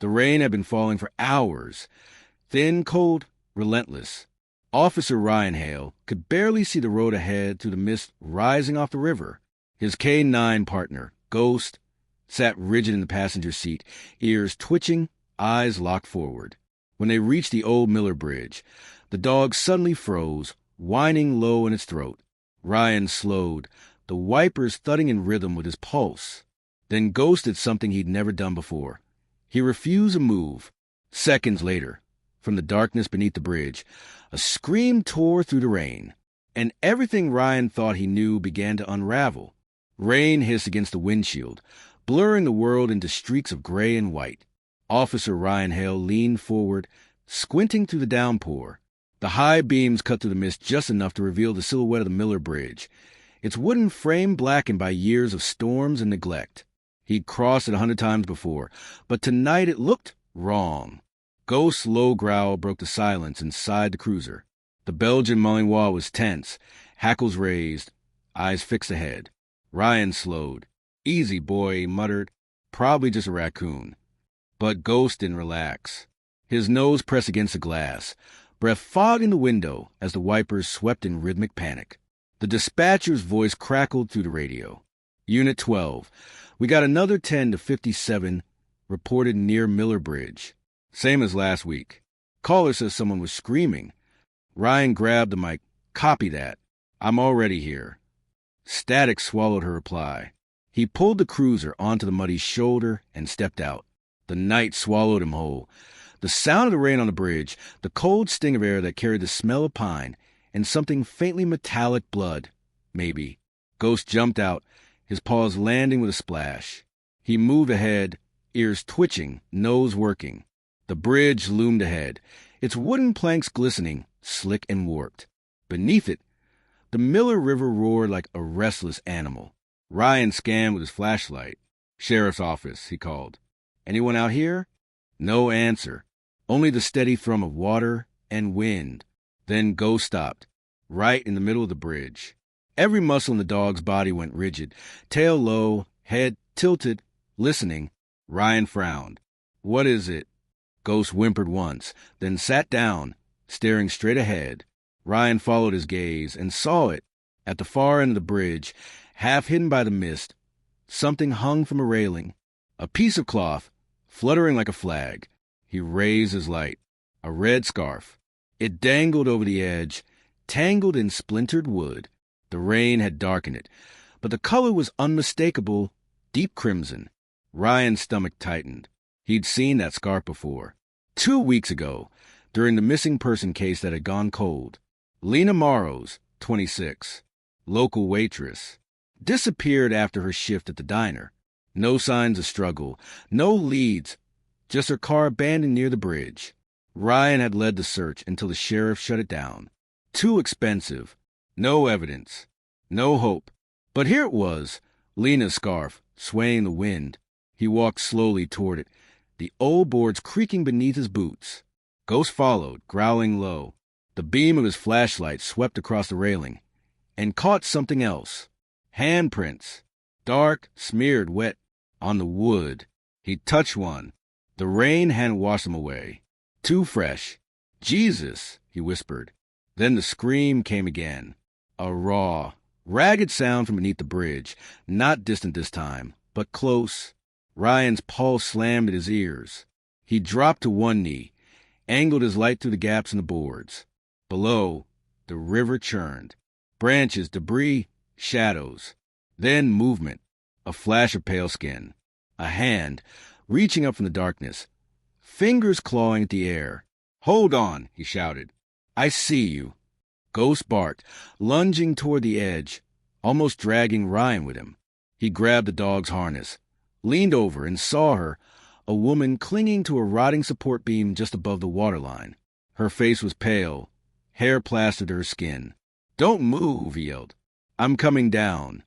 The rain had been falling for hours. Thin, cold, relentless. Officer Ryan Hale could barely see the road ahead through the mist rising off the river. His K-9 partner, Ghost, sat rigid in the passenger seat, ears twitching, eyes locked forward. When they reached the old Miller Bridge, the dog suddenly froze, whining low in its throat. Ryan slowed, the wipers thudding in rhythm with his pulse. Then Ghost did something he'd never done before. He refused to move. Seconds later, from the darkness beneath the bridge, a scream tore through the rain, and everything Ryan thought he knew began to unravel. Rain hissed against the windshield, blurring the world into streaks of gray and white. Officer Ryan Hale leaned forward, squinting through the downpour. The high beams cut through the mist just enough to reveal the silhouette of the Miller Bridge, its wooden frame blackened by years of storms and neglect. He'd crossed it 100 times before, but tonight it looked wrong. Ghost's low growl broke the silence inside the cruiser. The Belgian Malinois was tense, hackles raised, eyes fixed ahead. Ryan slowed. "Easy, boy," he muttered. "Probably just a raccoon." But Ghost didn't relax. His nose pressed against the glass, breath fogging the window as the wipers swept in rhythmic panic. The dispatcher's voice crackled through the radio. "Unit 12, we got another 10 to 57 reported near Miller Bridge. Same as last week. Caller says someone was screaming." Ryan grabbed the mic. "Copy that. I'm already here." Static swallowed her reply. He pulled the cruiser onto the muddy shoulder and stepped out. The night swallowed him whole. The sound of the rain on the bridge, the cold sting of air that carried the smell of pine, and something faintly metallic blood, maybe. Ghost jumped out, his paws landing with a splash. He moved ahead, ears twitching, nose working. The bridge loomed ahead, its wooden planks glistening, slick and warped. Beneath it, the Miller River roared like a restless animal. Ryan scanned with his flashlight. "Sheriff's office," he called. "Anyone out here?" No answer, only the steady thrum of water and wind. Then Ghost stopped, right in the middle of the bridge. Every muscle in the dog's body went rigid, tail low, head tilted, listening. Ryan frowned. "What is it?" Ghost whimpered once, then sat down, staring straight ahead. Ryan followed his gaze and saw it. At the far end of the bridge, half hidden by the mist, something hung from a railing. A piece of cloth, fluttering like a flag. He raised his light. A red scarf. It dangled over the edge, tangled in splintered wood. The rain had darkened it, but the color was unmistakable, deep crimson. Ryan's stomach tightened. He'd seen that scarf before. 2 weeks ago, during the missing person case that had gone cold. Lena Morrows, 26, local waitress, disappeared after her shift at the diner. No signs of struggle, no leads, just her car abandoned near the bridge. Ryan had led the search until the sheriff shut it down. Too expensive. No evidence. No hope. But here it was, Lena's scarf, swaying in the wind. He walked slowly toward it, the old boards creaking beneath his boots. Ghost followed, growling low. The beam of his flashlight swept across the railing and caught something else. Handprints. Dark, smeared wet on the wood. He touched one. The rain hadn't washed them away. Too fresh. "Jesus," he whispered. Then the scream came again. A raw, ragged sound from beneath the bridge, not distant this time, but close. Ryan's pulse slammed at his ears. He dropped to one knee, angled his light through the gaps in the boards. Below, the river churned. Branches, debris, shadows. Then movement. A flash of pale skin. A hand, reaching up from the darkness. Fingers clawing at the air. "Hold on," he shouted. "I see you." Ghost barked, lunging toward the edge, almost dragging Ryan with him. He grabbed the dog's harness, leaned over and saw her, a woman clinging to a rotting support beam just above the waterline. Her face was pale, hair plastered to her skin. "Don't move," he yelled. "I'm coming down."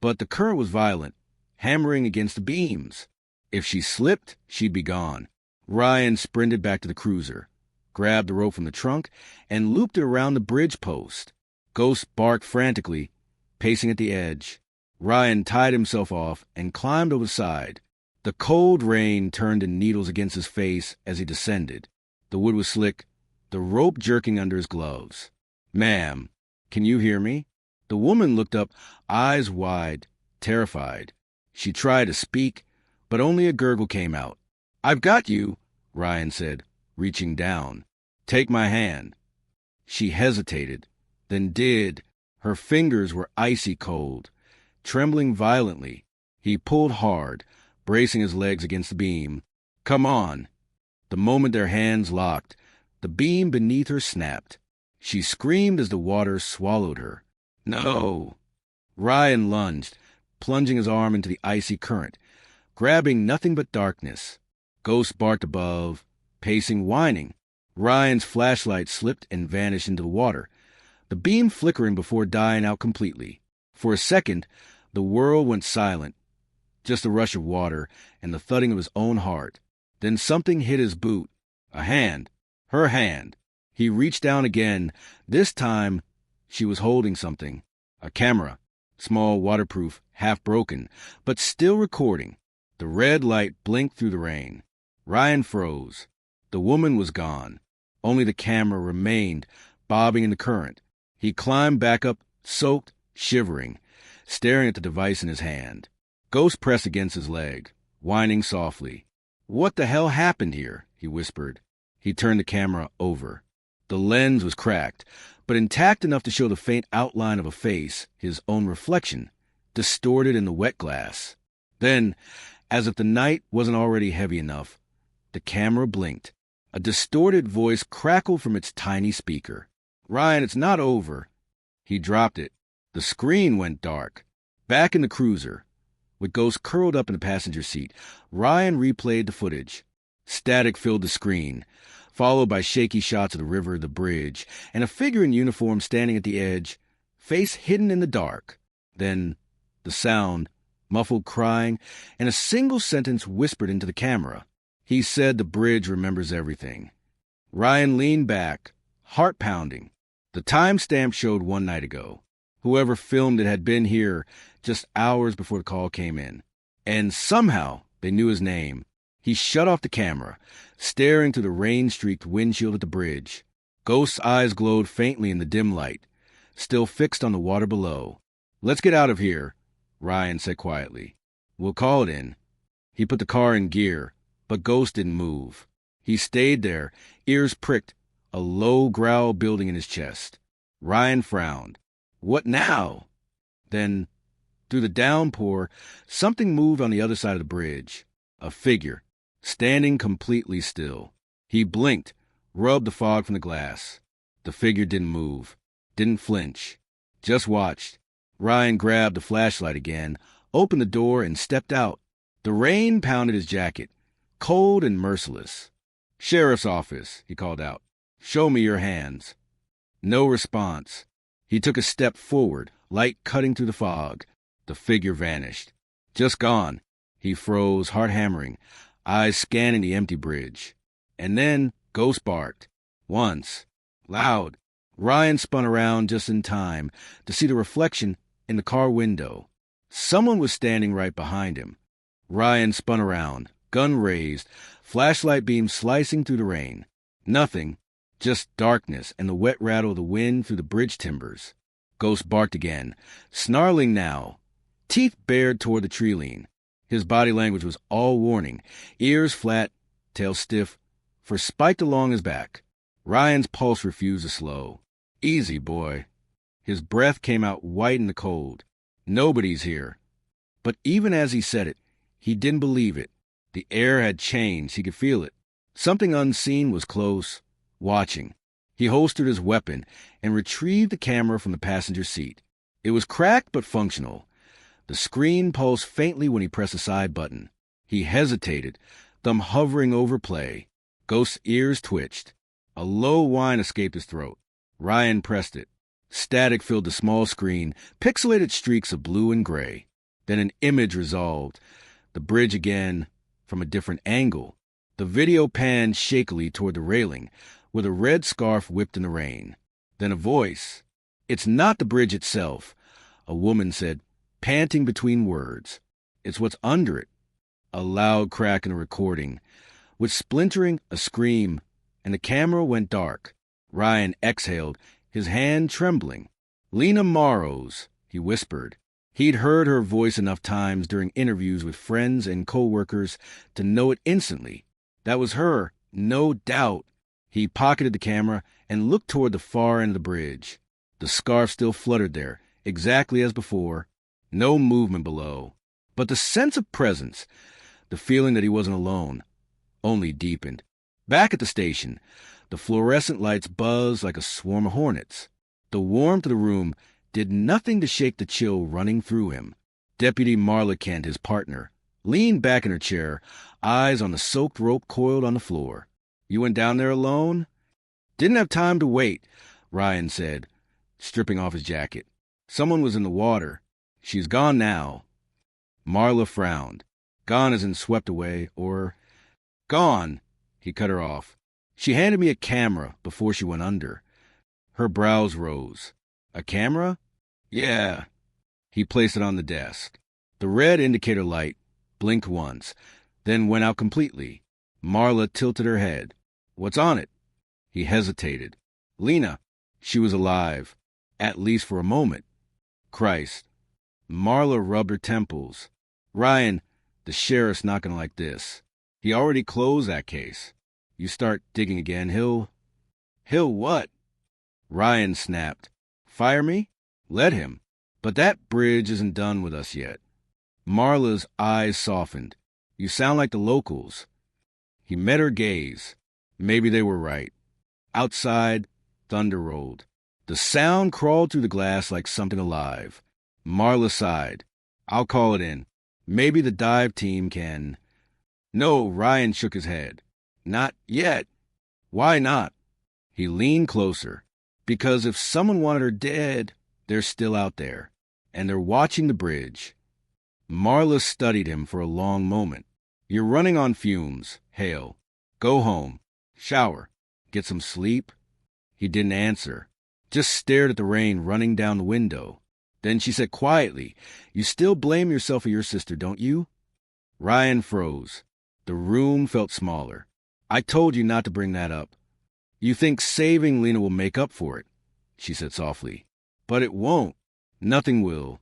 But the current was violent, hammering against the beams. If she slipped, she'd be gone. Ryan sprinted back to the cruiser, grabbed the rope from the trunk, and looped it around the bridge post. Ghost barked frantically, pacing at the edge. Ryan tied himself off and climbed over the side. The cold rain turned in needles against his face as he descended. The wood was slick, the rope jerking under his gloves. "Ma'am, can you hear me?" The woman looked up, eyes wide, terrified. She tried to speak, but only a gurgle came out. "I've got you," Ryan said, reaching down. "Take my hand." She hesitated, then did. Her fingers were icy cold. Trembling violently, he pulled hard, bracing his legs against the beam. "Come on." The moment their hands locked, the beam beneath her snapped. She screamed as the water swallowed her. "No!" Ryan lunged, plunging his arm into the icy current, grabbing nothing but darkness. Ghosts barked above, pacing, whining. Ryan's flashlight slipped and vanished into the water, the beam flickering before dying out completely. For a second, the world went silent, just the rush of water and the thudding of his own heart. Then something hit his boot. A hand. Her hand. He reached down again. This time, she was holding something. A camera. Small, waterproof, half broken, but still recording. The red light blinked through the rain. Ryan froze. The woman was gone. Only the camera remained, bobbing in the current. He climbed back up, soaked, shivering, staring at the device in his hand. Ghost pressed against his leg, whining softly. "What the hell happened here?" he whispered. He turned the camera over. The lens was cracked, but intact enough to show the faint outline of a face, his own reflection, distorted in the wet glass. Then, as if the night wasn't already heavy enough, the camera blinked. A distorted voice crackled from its tiny speaker. "Ryan, it's not over." He dropped it. The screen went dark. Back in the cruiser, with Ghost curled up in the passenger seat, Ryan replayed the footage. Static filled the screen, followed by shaky shots of the river, the bridge, and a figure in uniform standing at the edge, face hidden in the dark. Then the sound, muffled crying, and a single sentence whispered into the camera. "He said the bridge remembers everything." Ryan leaned back, heart pounding. The timestamp showed 1 night ago. Whoever filmed it had been here just hours before the call came in. And somehow they knew his name. He shut off the camera, staring through the rain-streaked windshield at the bridge. Ghost's eyes glowed faintly in the dim light, still fixed on the water below. "Let's get out of here," Ryan said quietly. "We'll call it in." He put the car in gear, but Ghost didn't move. He stayed there, ears pricked, a low growl building in his chest. Ryan frowned. What now? Then, through the downpour, something moved on the other side of the bridge. A figure, standing completely still. He blinked, rubbed the fog from the glass. The figure didn't move, didn't flinch, just watched. Ryan grabbed the flashlight again, opened the door, and stepped out. The rain pounded his jacket, cold and merciless. "Sheriff's office," he called out. "Show me your hands." No response. He took a step forward, light cutting through the fog. The figure vanished. Just gone. He froze, heart hammering, eyes scanning the empty bridge. And then Ghost barked. Once. Loud. Ryan spun around just in time to see the reflection in the car window. Someone was standing right behind him. Ryan spun around, gun raised, flashlight beam slicing through the rain. Nothing. Just darkness and the wet rattle of the wind through the bridge timbers. Ghost barked again, snarling now, teeth bared toward the tree lean. His body language was all warning, ears flat, tail stiff, fur spiked along his back. Ryan's pulse refused to slow. "Easy, boy." His breath came out white in the cold. "Nobody's here." But even as he said it, he didn't believe it. The air had changed. He could feel it. Something unseen was close, watching. He holstered his weapon and retrieved the camera from the passenger seat. It was cracked but functional. The screen pulsed faintly when he pressed the side button. He hesitated, thumb hovering over play. Ghost's ears twitched. A low whine escaped his throat. Ryan pressed it. Static filled the small screen, pixelated streaks of blue and gray. Then an image resolved. The bridge again, from a different angle. The video panned shakily toward the railing, with a red scarf whipped in the rain. Then a voice. "It's not the bridge itself," a woman said, panting between words. "It's what's under it. A loud crack in the recording. With splintering, a scream, and the camera went dark. Ryan exhaled, his hand trembling. "Lena Morrows," he whispered. He'd heard her voice enough times during interviews with friends and co-workers to know it instantly. That was her, no doubt. He pocketed the camera and looked toward the far end of the bridge. The scarf still fluttered there, exactly as before. No movement below. But the sense of presence, the feeling that he wasn't alone, only deepened. Back at the station, the fluorescent lights buzzed like a swarm of hornets. The warmth of the room did nothing to shake the chill running through him. Deputy Marla Kent, his partner, leaned back in her chair, eyes on the soaked rope coiled on the floor. "You went down there alone?" "Didn't have time to wait," Ryan said, stripping off his jacket. "Someone was in the water. She's gone now." Marla frowned. "Gone as in swept away, or—" "Gone," he cut her off. "She handed me a camera before she went under." Her brows rose. "A camera?" "Yeah." He placed it on the desk. The red indicator light blinked once, then went out completely. Marla tilted her head. "What's on it?" He hesitated. "Lena. She was alive. At least for a moment." "Christ." Marla rubbed her temples. "Ryan, the sheriff's not going to like this. He already closed that case. You start digging again, he'll—" "He'll what?" Ryan snapped. "Fire me? Let him. But that bridge isn't done with us yet." Marla's eyes softened. "You sound like the locals." He met her gaze. Maybe they were right. Outside, thunder rolled. The sound crawled through the glass like something alive. Marla sighed. "I'll call it in. Maybe the dive team can—" "No," Ryan shook his head. "Not yet." "Why not?" He leaned closer. "Because if someone wanted her dead, they're still out there. And they're watching the bridge." Marla studied him for a long moment. "You're running on fumes, Hale. Go home. Shower. Get some sleep." He didn't answer. Just stared at the rain running down the window. Then she said quietly, "You still blame yourself for your sister, don't you?" Ryan froze. The room felt smaller. "I told you not to bring that up." "You think saving Lena will make up for it," she said softly. "But it won't. Nothing will."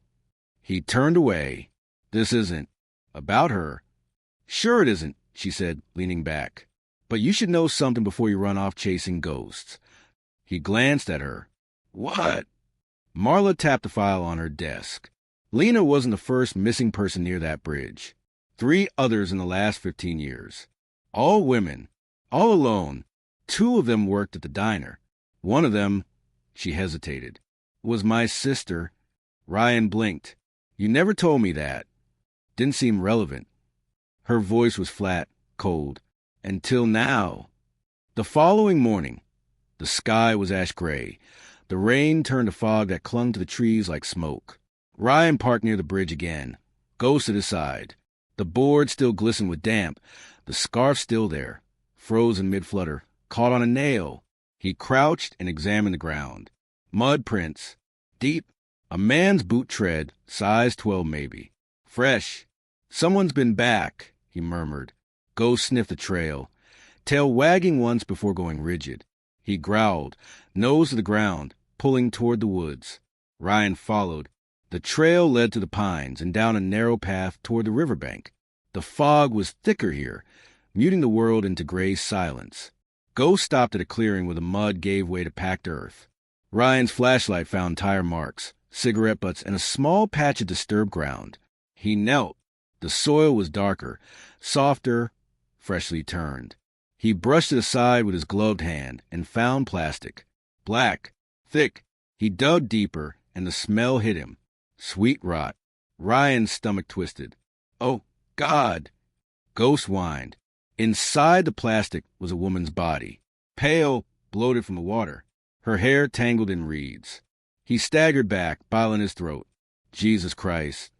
He turned away. "This isn't about her." "Sure it isn't," she said, leaning back. "But you should know something before you run off chasing ghosts." He glanced at her. "What?" Marla tapped the file on her desk. Lena wasn't the first missing person near that bridge. 3 others in the last 15 years. All women. All alone. 2 of them worked at the diner. One of them, she hesitated, was my sister. Ryan blinked. "You never told me that." Didn't seem relevant. Her voice was flat, cold. "Until now." The following morning, the sky was ash gray. The rain turned to fog that clung to the trees like smoke. Ryan parked near the bridge again. Ghost at his side. The board still glistened with damp. The scarf still there, frozen mid-flutter, caught on a nail. He crouched and examined the ground. Mud prints. Deep. A man's boot tread, size 12 maybe. Fresh. "Someone's been back," he murmured. Ghost sniffed the trail, tail wagging once before going rigid. He growled, nose to the ground, pulling toward the woods. Ryan followed. The trail led to the pines and down a narrow path toward the riverbank. The fog was thicker here, muting the world into gray silence. Ghost stopped at a clearing where the mud gave way to packed earth. Ryan's flashlight found tire marks, cigarette butts, and a small patch of disturbed ground. He knelt. The soil was darker, softer, freshly turned. He brushed it aside with his gloved hand and found plastic. Black, thick. He dug deeper, and the smell hit him. Sweet rot. Ryan's stomach twisted. "Oh, God!" Ghost whined. Inside the plastic was a woman's body, pale, bloated from the water, her hair tangled in reeds. He staggered back, bile in his throat. Jesus Christ.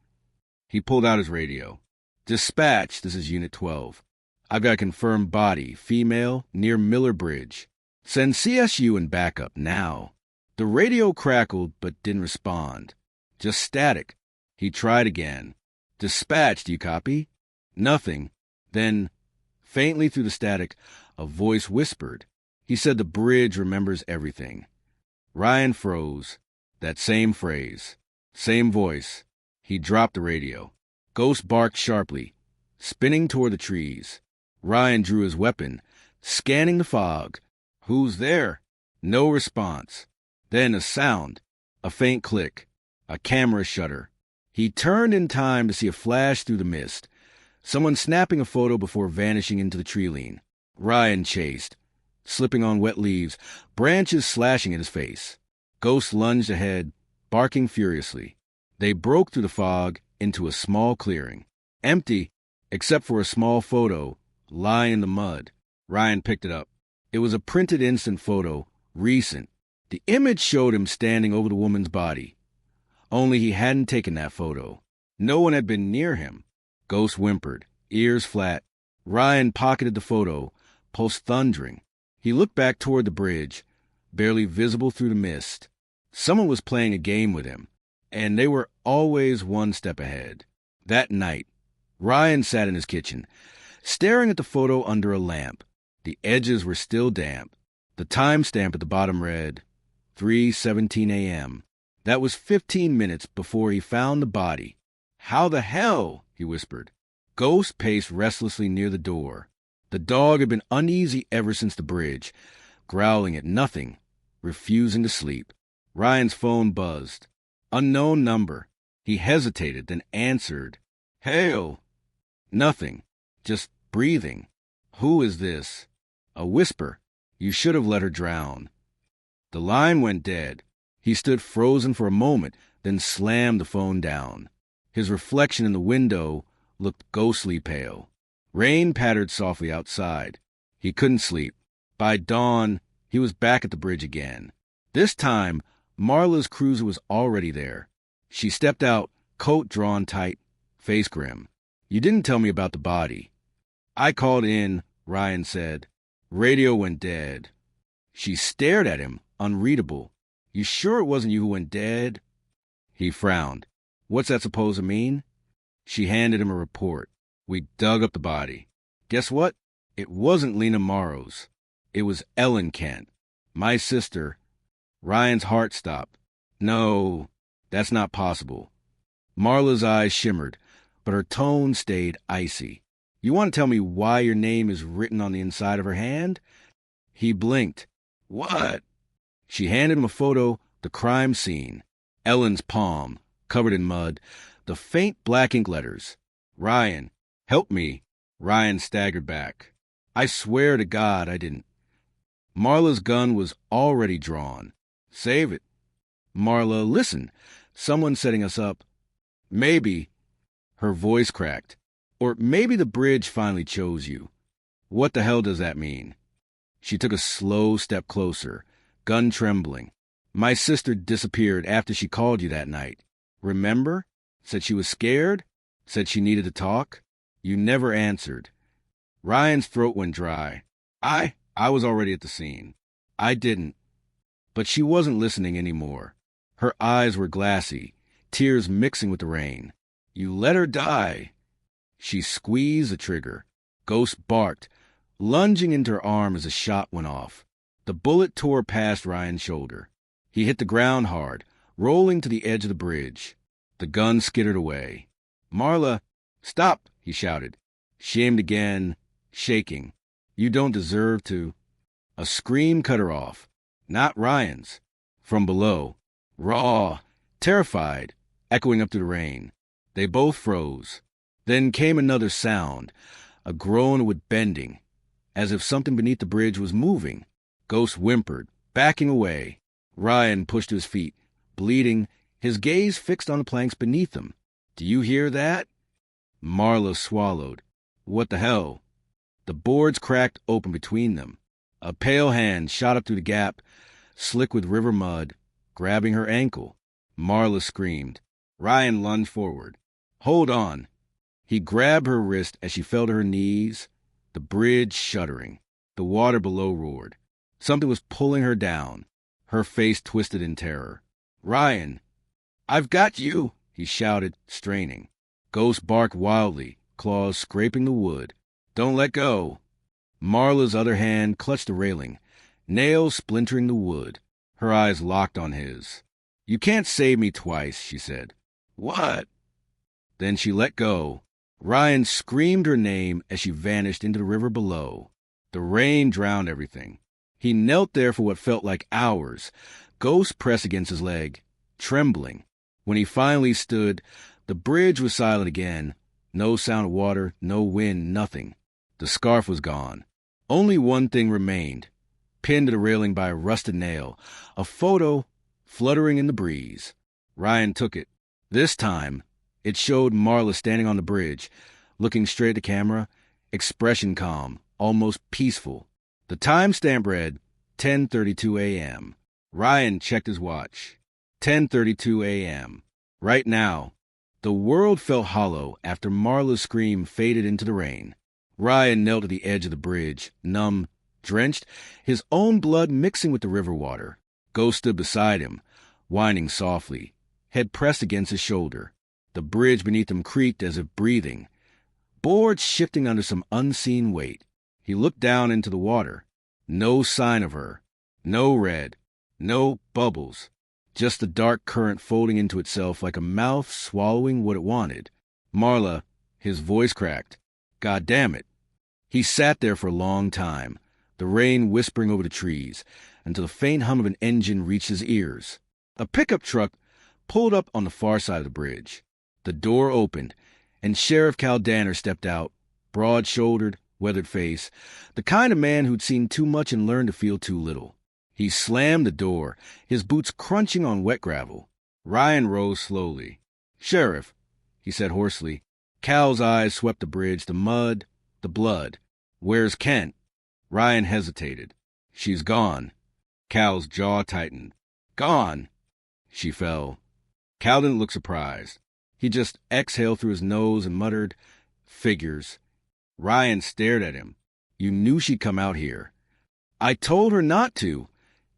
He pulled out his radio. "Dispatch, this is Unit 12. I've got a confirmed body, female, near Miller Bridge. Send CSU and backup now." The radio crackled but didn't respond. Just static. He tried again. "Dispatch, do you copy?" Nothing. Then, faintly through the static, a voice whispered. He said the bridge remembers everything. Ryan froze. That same phrase. Same voice. He dropped the radio. Ghost barked sharply, spinning toward the trees. Ryan drew his weapon, scanning the fog. Who's there? No response. Then a sound. A faint click. A camera shutter. He turned in time to see a flash through the mist. Someone snapping a photo before vanishing into the tree lean. Ryan chased, slipping on wet leaves, branches slashing at his face. Ghost lunged ahead, barking furiously. They broke through the fog into a small clearing. Empty, except for a small photo lying in the mud. Ryan picked it up. It was a printed instant photo, recent. The image showed him standing over the woman's body. Only he hadn't taken that photo. No one had been near him. Ghost whimpered, ears flat. Ryan pocketed the photo, pulse thundering. He looked back toward the bridge, barely visible through the mist. Someone was playing a game with him, and they were always one step ahead. That night, Ryan sat in his kitchen, staring at the photo under a lamp. The edges were still damp. The timestamp at the bottom read, 3:17 a.m. That was 15 minutes before he found the body. How the hell? He whispered. Ghost paced restlessly near the door. The dog had been uneasy ever since the bridge, growling at nothing, refusing to sleep. Ryan's phone buzzed. Unknown number. He hesitated, then answered. Hail! Nothing. Just breathing. Who is this? A whisper. You should have let her drown. The line went dead. He stood frozen for a moment, then slammed the phone down. His reflection in the window looked ghostly pale. Rain pattered softly outside. He couldn't sleep. By dawn, he was back at the bridge again. This time, Marla's cruiser was already there. She stepped out, coat drawn tight, face grim. You didn't tell me about the body. I called in, Ryan said. Radio went dead. She stared at him, unreadable. You sure it wasn't you who went dead? He frowned. What's that supposed to mean? She handed him a report. We dug up the body. Guess what? It wasn't Lena Morrow's. It was Ellen Kent, my sister. Ryan's heart stopped. No, that's not possible. Marla's eyes shimmered, but her tone stayed icy. You want to tell me why your name is written on the inside of her hand? He blinked. What? She handed him a photo, the crime scene. Ellen's palm, covered in mud, the faint black ink letters. Ryan, help me. Ryan staggered back. I swear to God I didn't. Marla's gun was already drawn. Save it. Marla, listen. Someone's setting us up. Maybe. Her voice cracked. Or maybe the bridge finally chose you. What the hell does that mean? She took a slow step closer, gun trembling. My sister disappeared after she called you that night. Remember? Said she was scared? Said she needed to talk? You never answered. Ryan's throat went dry. I was already at the scene. I didn't. But she wasn't listening anymore. Her eyes were glassy, tears mixing with the rain. You let her die. She squeezed the trigger. Ghost barked, lunging into her arm as a shot went off. The bullet tore past Ryan's shoulder. He hit the ground hard, rolling to the edge of the bridge. The gun skittered away. Marla, stop, he shouted. She aimed again, shaking. You don't deserve to. A scream cut her off. Not Ryan's. From below. Raw, terrified, echoing up through the rain. They both froze. Then came another sound, a groan with bending, as if something beneath the bridge was moving. Ghost whimpered, backing away. Ryan pushed to his feet, bleeding, his gaze fixed on the planks beneath him. Do you hear that? Marla swallowed. What the hell? The boards cracked open between them. A pale hand shot up through the gap, slick with river mud, grabbing her ankle. Marla screamed. Ryan lunged forward. Hold on. He grabbed her wrist as she fell to her knees, the bridge shuddering. The water below roared. Something was pulling her down. Her face twisted in terror. Ryan! I've got you, he shouted, straining. Ghost barked wildly, claws scraping the wood. Don't let go. Marla's other hand clutched the railing, nails splintering the wood. Her eyes locked on his. You can't save me twice, she said. What? Then she let go. Ryan screamed her name as she vanished into the river below. The rain drowned everything. He knelt there for what felt like hours, Ghost pressed against his leg, trembling. When he finally stood, the bridge was silent again. No sound of water, no wind, nothing. The scarf was gone. Only one thing remained, pinned to the railing by a rusted nail, a photo fluttering in the breeze. Ryan took it. This time, it showed Marla standing on the bridge, looking straight at the camera, expression calm, almost peaceful. The timestamp read 10:32 a.m. Ryan checked his watch. 10:32 a.m. Right now. The world felt hollow after Marla's scream faded into the rain. Ryan knelt at the edge of the bridge, numb, drenched, his own blood mixing with the river water. Ghost stood beside him, whining softly, head pressed against his shoulder. The bridge beneath him creaked as if breathing, boards shifting under some unseen weight. He looked down into the water. No sign of her. No red. No bubbles. Just the dark current folding into itself like a mouth swallowing what it wanted. Marla, his voice cracked. God damn it. He sat there for a long time, the rain whispering over the trees, until the faint hum of an engine reached his ears. A pickup truck pulled up on the far side of the bridge. The door opened, and Sheriff Cal Danner stepped out, broad-shouldered, weathered face, the kind of man who'd seen too much and learned to feel too little. He slammed the door, his boots crunching on wet gravel. Ryan rose slowly. Sheriff, he said hoarsely. Cal's eyes swept the bridge, the mud, the blood. Where's Kent? Ryan hesitated. She's gone. Cal's jaw tightened. Gone. She fell. Cal didn't look surprised. He just exhaled through his nose and muttered, Figures. Ryan stared at him. You knew she'd come out here. I told her not to,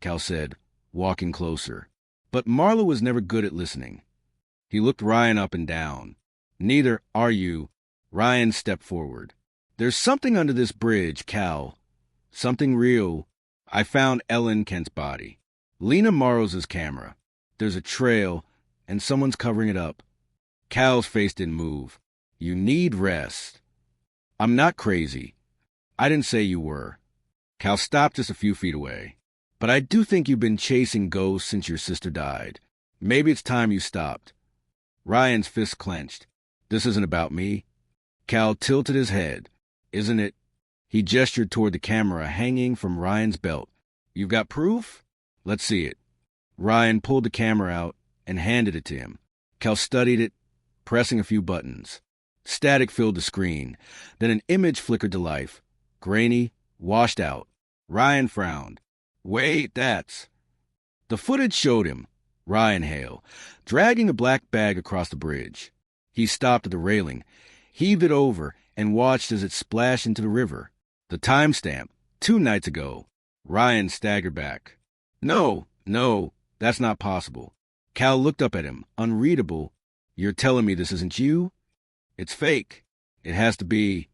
Cal said, walking closer. But Marla was never good at listening. He looked Ryan up and down. Neither are you. Ryan stepped forward. There's something under this bridge, Cal. Something real. I found Ellen Kent's body. Lena Morrow's camera. There's a trail, and someone's covering it up. Cal's face didn't move. You need rest. I'm not crazy. I didn't say you were. Cal stopped just a few feet away. But I do think you've been chasing ghosts since your sister died. Maybe it's time you stopped. Ryan's fist clenched. This isn't about me. Cal tilted his head. Isn't it? He gestured toward the camera hanging from Ryan's belt. You've got proof? Let's see it. Ryan pulled the camera out and handed it to him. Cal studied it, pressing a few buttons. Static filled the screen. Then an image flickered to life. Grainy, washed out. Ryan frowned. Wait, that's... The footage showed him, Ryan Hale, dragging a black bag across the bridge. He stopped at the railing, heaved it over, and watched as it splashed into the river. The timestamp, 2 nights ago. Ryan staggered back. No, that's not possible. Cal looked up at him, unreadable. You're telling me this isn't you? It's fake. It has to be.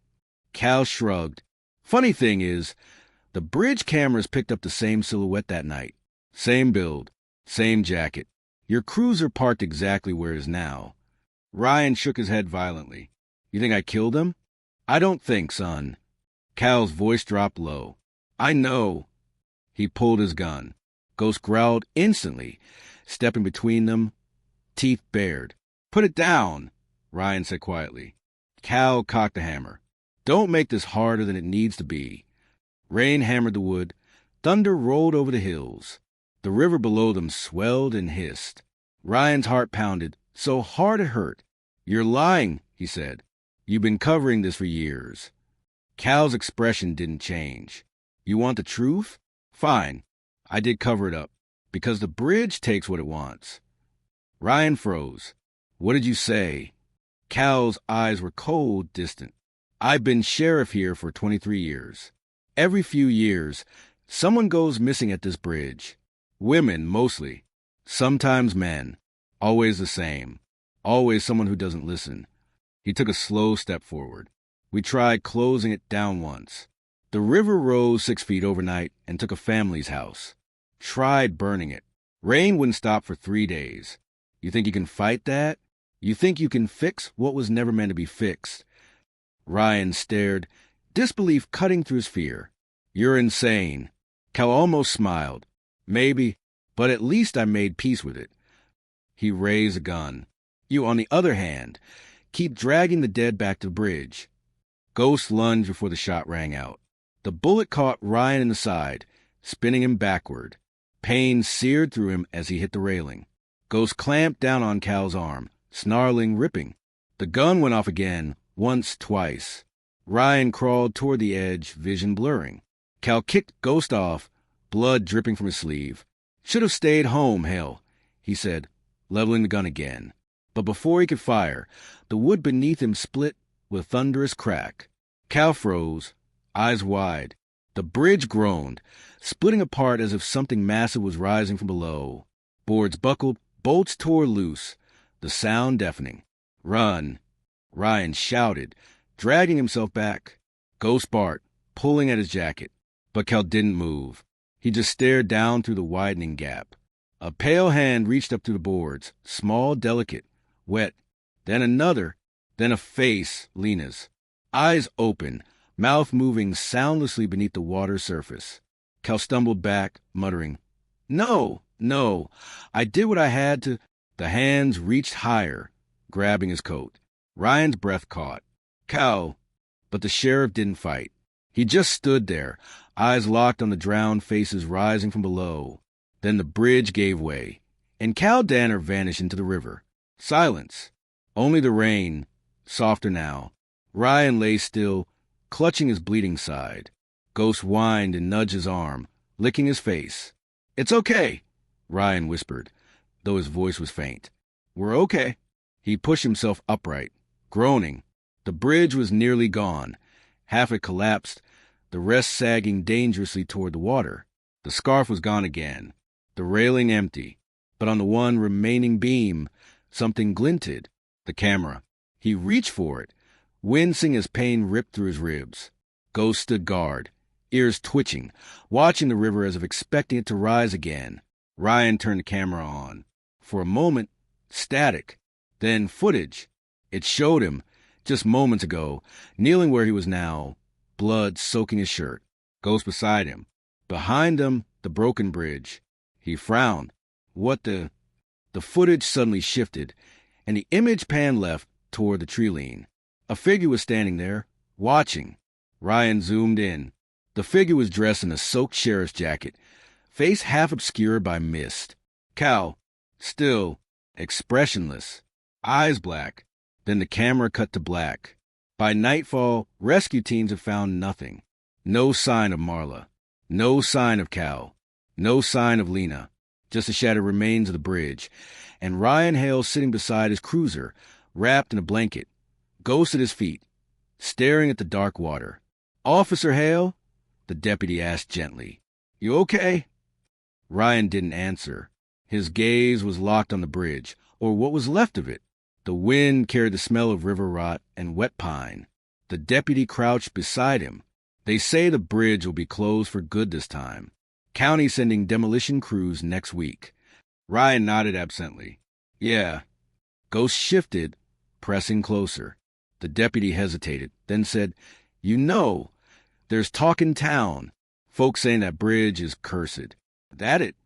Cal shrugged. Funny thing is, the bridge cameras picked up the same silhouette that night. Same build, same jacket. Your cruiser parked exactly where it is now. Ryan shook his head violently. You think I killed him? I don't think, son. Cal's voice dropped low. I know. He pulled his gun. Ghost growled instantly, stepping between them, teeth bared. Put it down, Ryan said quietly. Cal cocked the hammer. Don't make this harder than it needs to be. Rain hammered the wood. Thunder rolled over the hills. The river below them swelled and hissed. Ryan's heart pounded, so hard it hurt. You're lying, he said. You've been covering this for years. Cal's expression didn't change. You want the truth? Fine. I did cover it up, because the bridge takes what it wants. Ryan froze. What did you say? Cal's eyes were cold, distant. I've been sheriff here for 23 years. Every few years, someone goes missing at this bridge. Women, mostly. Sometimes men. Always the same. Always someone who doesn't listen. He took a slow step forward. We tried closing it down once. The river rose 6 feet overnight and took a family's house. Tried burning it. Rain wouldn't stop for 3 days. You think you can fight that? You think you can fix what was never meant to be fixed? Ryan stared, disbelief cutting through his fear. You're insane. Cal almost smiled. Maybe, but at least I made peace with it. He raised a gun. You, on the other hand, keep dragging the dead back to the bridge. Ghost lunged before the shot rang out. The bullet caught Ryan in the side, spinning him backward. Pain seared through him as he hit the railing. Ghost clamped down on Cal's arm, snarling, ripping. The gun went off again, once, twice. Ryan crawled toward the edge, vision blurring. Cal kicked Ghost off, blood dripping from his sleeve. Should have stayed home, hell, he said, leveling the gun again. But before he could fire, the wood beneath him split with a thunderous crack. Cal froze, eyes wide. The bridge groaned, splitting apart as if something massive was rising from below. Boards buckled, bolts tore loose, the sound deafening. Run! Ryan shouted, dragging himself back. Ghost barked, pulling at his jacket. But Cal didn't move. He just stared down through the widening gap. A pale hand reached up through the boards, small, delicate, wet. Then another, then a face, Lena's. Eyes open, mouth moving soundlessly beneath the water's surface. Cal stumbled back, muttering, No, no, I did what I had to. The hands reached higher, grabbing his coat. Ryan's breath caught. Cal, but the sheriff didn't fight. He just stood there, eyes locked on the drowned faces rising from below. Then the bridge gave way, and Cal Danner vanished into the river. Silence. Only the rain, softer now. Ryan lay still, clutching his bleeding side. Ghost whined and nudged his arm, licking his face. It's okay, Ryan whispered, though his voice was faint. We're okay. He pushed himself upright, groaning. The bridge was nearly gone. Half it collapsed, the rest sagging dangerously toward the water. The scarf was gone again, the railing empty. But on the one remaining beam, something glinted. The camera. He reached for it, wincing as pain ripped through his ribs. Ghost stood guard, ears twitching, watching the river as if expecting it to rise again. Ryan turned the camera on. For a moment, static. Then footage. It showed him, just moments ago, kneeling where he was now, blood soaking his shirt. Ghost beside him. Behind him, the broken bridge. He frowned. What the... The footage suddenly shifted, and the image panned left toward the tree lean. A figure was standing there, watching. Ryan zoomed in. The figure was dressed in a soaked sheriff's jacket, face half obscured by mist. Cal, still, expressionless, eyes black. Then the camera cut to black. By nightfall, rescue teams had found nothing. No sign of Marla. No sign of Cal. No sign of Lena. Just the shattered remains of the bridge. And Ryan Hale sitting beside his cruiser, wrapped in a blanket, Ghost at his feet, staring at the dark water. Officer Hale? The deputy asked gently. You okay? Ryan didn't answer. His gaze was locked on the bridge, or what was left of it. The wind carried the smell of river rot and wet pine. The deputy crouched beside him. They say the bridge will be closed for good this time. County sending demolition crews next week. Ryan nodded absently. Yeah. Ghost shifted, pressing closer. The deputy hesitated, then said, You know, there's talk in town. Folks saying that bridge is cursed. That it?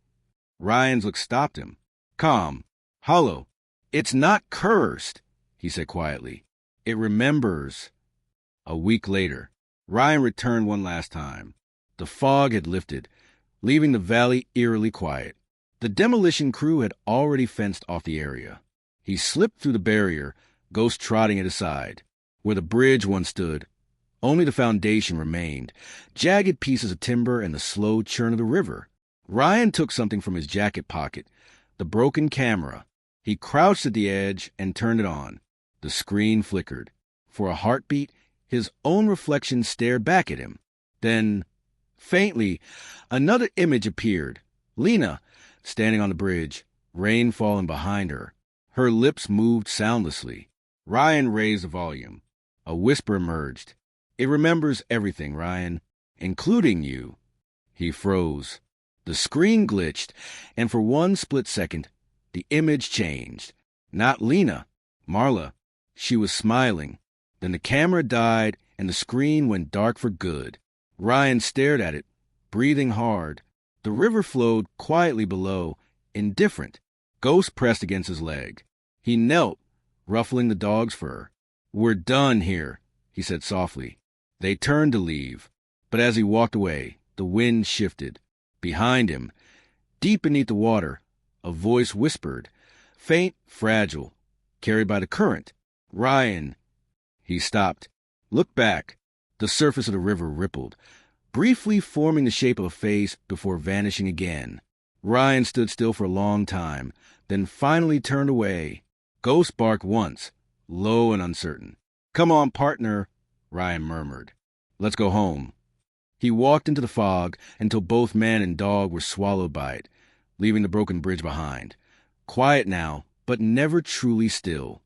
Ryan's look stopped him. Calm. Hollow. It's not cursed, he said quietly. It remembers. A week later, Ryan returned one last time. The fog had lifted, leaving the valley eerily quiet. The demolition crew had already fenced off the area. He slipped through the barrier, Ghost trotting at his side. Where the bridge once stood, only the foundation remained, jagged pieces of timber and the slow churn of the river. Ryan took something from his jacket pocket, the broken camera. He crouched at the edge and turned it on. The screen flickered. For a heartbeat, his own reflection stared back at him. Then, faintly, another image appeared. Lena, standing on the bridge, rain falling behind her. Her lips moved soundlessly. Ryan raised the volume. A whisper emerged. "It remembers everything, Ryan, including you." He froze. The screen glitched, and for one split second, the image changed. Not Lena, Marla. She was smiling. Then the camera died, and the screen went dark for good. Ryan stared at it, breathing hard. The river flowed quietly below, indifferent. Ghost pressed against his leg. He knelt, ruffling the dog's fur. "We're done here," he said softly. They turned to leave, but as he walked away, the wind shifted. Behind him, deep beneath the water, a voice whispered, faint, fragile, carried by the current. "Ryan." He stopped. Looked back. The surface of the river rippled, briefly forming the shape of a face before vanishing again. Ryan stood still for a long time, then finally turned away. Ghost barked once, low and uncertain. "Come on, partner," Ryan murmured. "Let's go home." He walked into the fog until both man and dog were swallowed by it, leaving the broken bridge behind. Quiet now, but never truly still.